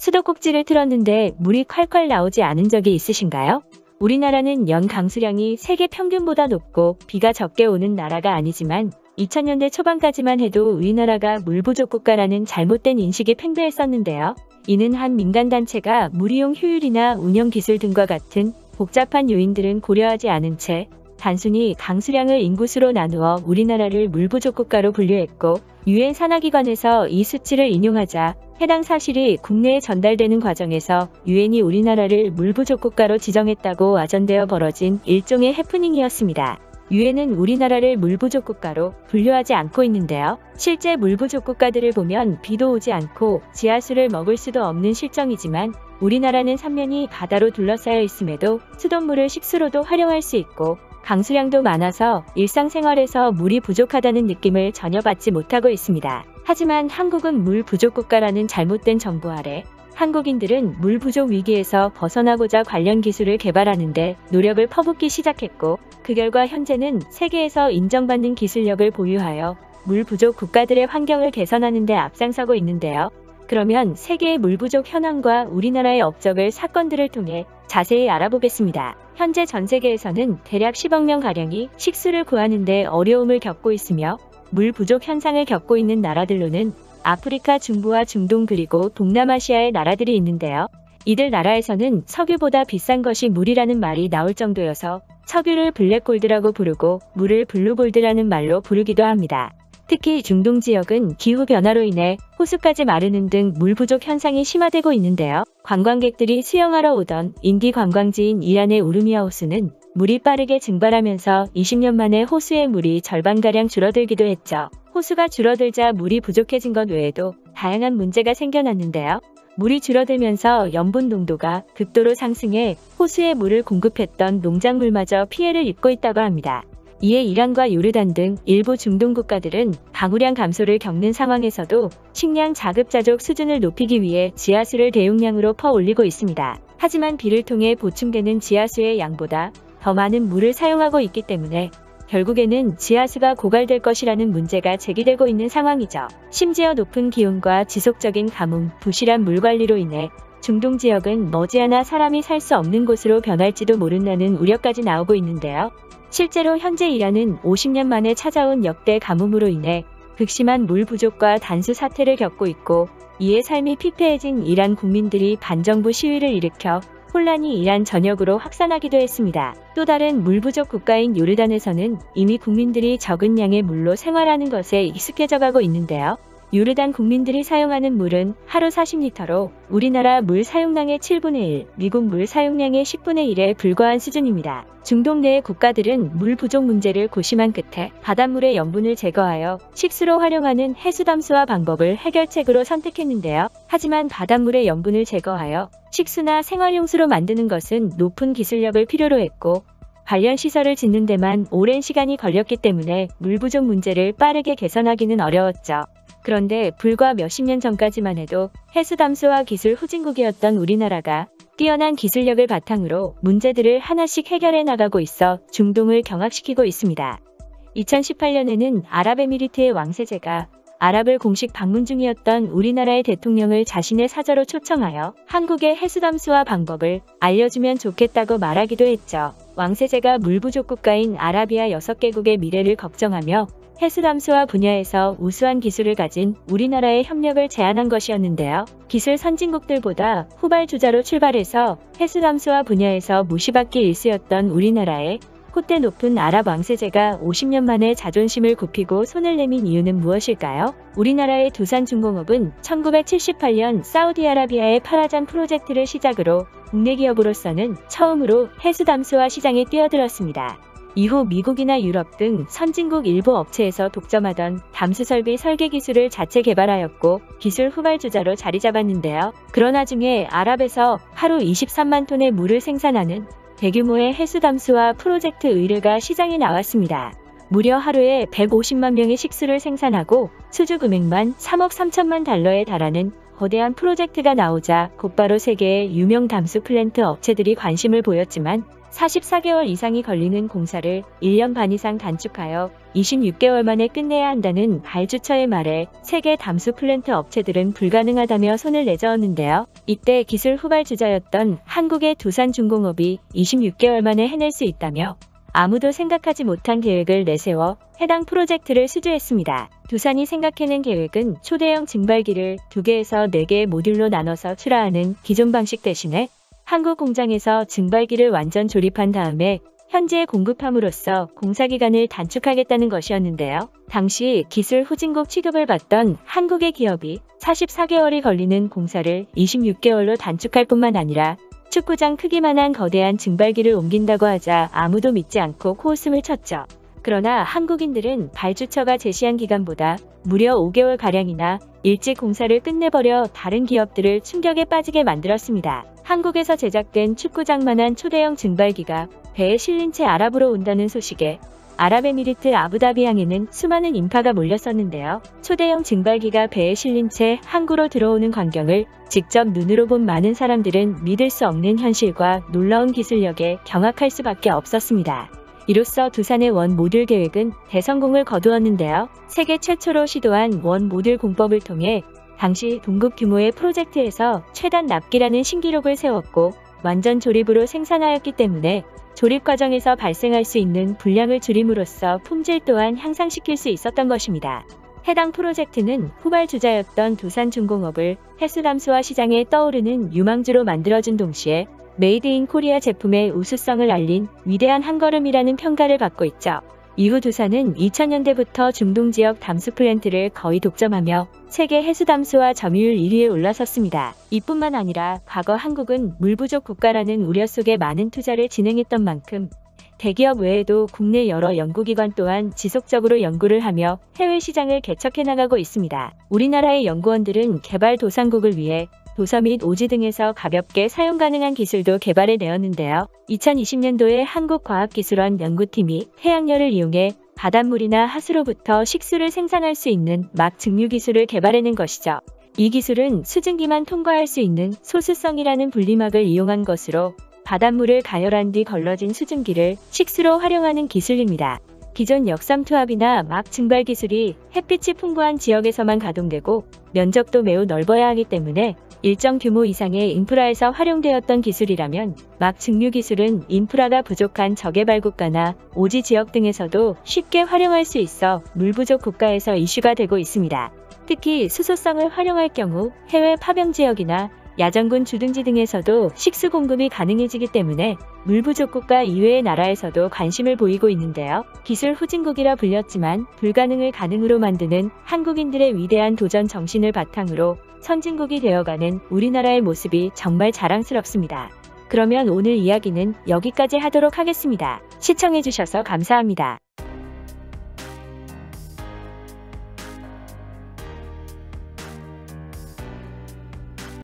수도꼭지를 틀었는데 물이 콸콸 나오지 않은 적이 있으신가요? 우리나라는 연 강수량이 세계 평균보다 높고 비가 적게 오는 나라가 아니지만 2000년대 초반까지만 해도 우리나라가 물 부족 국가라는 잘못된 인식이 팽배했었는데요. 이는 한 민간단체가 물이용 효율이나 운영 기술 등과 같은 복잡한 요인들은 고려하지 않은 채 단순히 강수량을 인구수로 나누어 우리나라를 물 부족 국가로 분류했고, 유엔 산하기관에서 이 수치를 인용하자 해당 사실이 국내에 전달되는 과정에서 유엔이 우리나라를 물 부족 국가로 지정했다고 와전되어 벌어진 일종의 해프닝이었습니다. 유엔은 우리나라를 물 부족 국가로 분류하지 않고 있는데요. 실제 물 부족 국가들을 보면 비도 오지 않고 지하수를 먹을 수도 없는 실정이지만, 우리나라는 삼면이 바다로 둘러싸여 있음에도 수돗물을 식수로도 활용할 수 있고 강수량도 많아서 일상생활에서 물이 부족하다는 느낌을 전혀 받지 못하고 있습니다. 하지만 한국은 물 부족 국가라는 잘못된 정보 아래 한국인들은 물 부족 위기에서 벗어나고자 관련 기술을 개발하는데 노력을 퍼붓기 시작했고, 그 결과 현재는 세계에서 인정받는 기술력을 보유하여 물 부족 국가들의 환경을 개선하는 데 앞장서고 있는데요. 그러면 세계의 물 부족 현황과 우리나라의 업적을 사건들을 통해 자세히 알아보겠습니다. 현재 전 세계에서는 대략 10억 명가량이 식수를 구하는 데 어려움을 겪고 있으며, 물 부족 현상을 겪고 있는 나라들로는 아프리카 중부와 중동 그리고 동남아시아의 나라들이 있는데요. 이들 나라에서는 석유보다 비싼 것이 물이라는 말이 나올 정도여서 석유를 블랙골드라고 부르고 물을 블루골드라는 말로 부르기도 합니다. 특히 중동 지역은 기후변화로 인해 호수까지 마르는 등 물 부족 현상이 심화되고 있는데요. 관광객들이 수영하러 오던 인기 관광지인 이란의 우르미아 호수는 물이 빠르게 증발하면서 20년 만에 호수의 물이 절반가량 줄어들기도 했죠. 호수가 줄어들자 물이 부족해진 것 외에도 다양한 문제가 생겨났는데요. 물이 줄어들면서 염분 농도가 급도로 상승해 호수에 물을 공급했던 농작물마저 피해를 입고 있다고 합니다. 이에 이란과 요르단 등 일부 중동 국가들은 강우량 감소를 겪는 상황에서도 식량 자급자족 수준을 높이기 위해 지하수를 대용량으로 퍼올리고 있습니다. 하지만 비를 통해 보충되는 지하수의 양보다 더 많은 물을 사용하고 있기 때문에 결국에는 지하수가 고갈될 것이라는 문제가 제기되고 있는 상황이죠. 심지어 높은 기온과 지속적인 가뭄, 부실한 물 관리로 인해 중동 지역은 머지않아 사람이 살 수 없는 곳으로 변할지도 모른다는 우려까지 나오고 있는데요. 실제로 현재 이란은 50년 만에 찾아온 역대 가뭄으로 인해 극심한 물 부족과 단수 사태를 겪고 있고, 이에 삶이 피폐해진 이란 국민들이 반정부 시위를 일으켜 혼란이 이란 전역으로 확산하기도 했습니다. 또 다른 물 부족 국가인 요르단에서는 이미 국민들이 적은 양의 물로 생활하는 것에 익숙해져 가고 있는데요. 요르단 국민들이 사용하는 물은 하루 40리터로 우리나라 물 사용량의 7분의 1, 미국 물 사용량의 10분의 1에 불과한 수준입니다. 중동 내의 국가들은 물 부족 문제를 고심한 끝에 바닷물의 염분을 제거하여 식수로 활용하는 해수담수화 방법을 해결책으로 선택했는데요. 하지만 바닷물의 염분을 제거하여 식수나 생활용수로 만드는 것은 높은 기술력을 필요로 했고, 관련 시설을 짓는 데만 오랜 시간이 걸렸기 때문에 물 부족 문제를 빠르게 개선하기는 어려웠죠. 그런데 불과 몇십 년 전까지만 해도 해수담수화 기술 후진국이었던 우리나라가 뛰어난 기술력을 바탕으로 문제들을 하나씩 해결해 나가고 있어 중동을 경악시키고 있습니다. 2018년에는 아랍에미리트의 왕세자가 아랍을 공식 방문 중이었던 우리나라의 대통령을 자신의 사저로 초청하여 한국의 해수담수화 방법을 알려주면 좋겠다고 말하기도 했죠. 왕세자가 물 부족 국가인 아라비아 6개국의 미래를 걱정하며 해수담수화 분야에서 우수한 기술을 가진 우리나라의 협력을 제안한 것이었는데요. 기술 선진국들보다 후발주자로 출발해서 해수담수화 분야에서 무시받기 일쑤였던 우리나라의 콧대 높은 아랍 왕세자가 50년 만에 자존심을 굽히고 손을 내민 이유는 무엇일까요? 우리나라의 두산중공업은 1978년 사우디아라비아의 파라잔 프로젝트를 시작으로 국내 기업으로서는 처음으로 해수담수화 시장에 뛰어들었습니다. 이후 미국이나 유럽 등 선진국 일부 업체에서 독점하던 담수설비 설계 기술을 자체 개발하였고 기술 후발주자로 자리 잡았는데요. 그러나 중에 아랍에서 하루 23만 톤의 물을 생산하는 대규모의 해수담수화 프로젝트 의뢰가 시장에 나왔습니다. 무려 하루에 150만 병의 식수를 생산하고 수주 금액만 3억 3천만 달러에 달하는 거대한 프로젝트가 나오자 곧바로 세계의 유명 담수 플랜트 업체들이 관심을 보였지만 44개월 이상이 걸리는 공사를 1년 반 이상 단축하여 26개월 만에 끝내야 한다는 발주처의 말에 세계 담수 플랜트 업체들은 불가능하다며 손을 내저었는데요. 이때 기술 후발주자였던 한국의 두산중공업이 26개월 만에 해낼 수 있다며 아무도 생각하지 못한 계획을 내세워 해당 프로젝트를 수주했습니다. 두산이 생각해낸 계획은 초대형 증발기를 2개에서 4개의 모듈로 나눠서 출하하는 기존 방식 대신에 한국 공장에서 증발기를 완전 조립한 다음에 현지에 공급함으로써 공사기간을 단축하겠다는 것이었는데요. 당시 기술 후진국 취급을 받던 한국의 기업이 44개월이 걸리는 공사를 26개월로 단축할 뿐만 아니라 축구장 크기만한 거대한 증발기를 옮긴다고 하자 아무도 믿지 않고 코웃음을 쳤죠. 그러나 한국인들은 발주처가 제시한 기간보다 무려 5개월가량이나 일찍 공사를 끝내버려 다른 기업들을 충격에 빠지게 만들었습니다. 한국에서 제작된 축구장만한 초대형 증발기가 배에 실린 채 아랍으로 온다는 소식에 아랍에미리트 아부다비 항에는 수많은 인파가 몰렸었는데요. 초대형 증발기가 배에 실린 채 항구로 들어오는 광경을 직접 눈으로 본 많은 사람들은 믿을 수 없는 현실과 놀라운 기술력에 경악할 수밖에 없었습니다. 이로써 두산의 원 모듈 계획은 대성공을 거두었는데요. 세계 최초로 시도한 원 모듈 공법을 통해 당시 동급 규모의 프로젝트에서 최단 납기라는 신기록을 세웠고 완전 조립으로 생산하였기 때문에 조립 과정에서 발생할 수 있는 불량을 줄임으로써 품질 또한 향상시킬 수 있었던 것입니다. 해당 프로젝트는 후발주자였던 두산중공업을 해수담수화 시장에 떠오르는 유망주로 만들어준 동시에 메이드 인 코리아 제품의 우수성을 알린 위대한 한걸음이라는 평가를 받고 있죠. 이후 두산은 2000년대부터 중동 지역 담수 플랜트를 거의 독점하며 세계 해수담수화 점유율 1위에 올라섰습니다. 이뿐만 아니라 과거 한국은 물 부족 국가라는 우려 속에 많은 투자를 진행했던 만큼 대기업 외에도 국내 여러 연구기관 또한 지속적으로 연구를 하며 해외 시장을 개척해 나가고 있습니다. 우리나라의 연구원들은 개발도상국을 위해 도서 및 오지 등에서 가볍게 사용 가능한 기술도 개발해 내었는데요. 2020년도에 한국과학기술원 연구팀이 해양열을 이용해 바닷물이나 하수로부터 식수를 생산할 수 있는 막 증류 기술을 개발해낸 것이죠. 이 기술은 수증기만 통과할 수 있는 소수성이라는 분리막을 이용한 것으로 바닷물을 가열한 뒤 걸러진 수증기를 식수로 활용하는 기술입니다. 기존 역삼투압이나 막 증발 기술이 햇빛이 풍부한 지역에서만 가동되고 면적도 매우 넓어야 하기 때문에 일정 규모 이상의 인프라에서 활용되었던 기술이라면 막 증류 기술은 인프라가 부족한 저개발 국가나 오지 지역 등에서도 쉽게 활용할 수 있어 물 부족 국가에서 이슈가 되고 있습니다. 특히 수소성을 활용할 경우 해외 파병 지역이나 야전군 주둔지 등에서도 식수 공급이 가능해지기 때문에 물 부족 국가 이외의 나라에서도 관심을 보이고 있는데요. 기술 후진국이라 불렸지만 불가능을 가능으로 만드는 한국인들의 위대한 도전 정신을 바탕으로 선진국이 되어가는 우리나라의 모습이 정말 자랑스럽습니다. 그러면 오늘 이야기는 여기까지 하도록 하겠습니다. 시청해주셔서 감사합니다.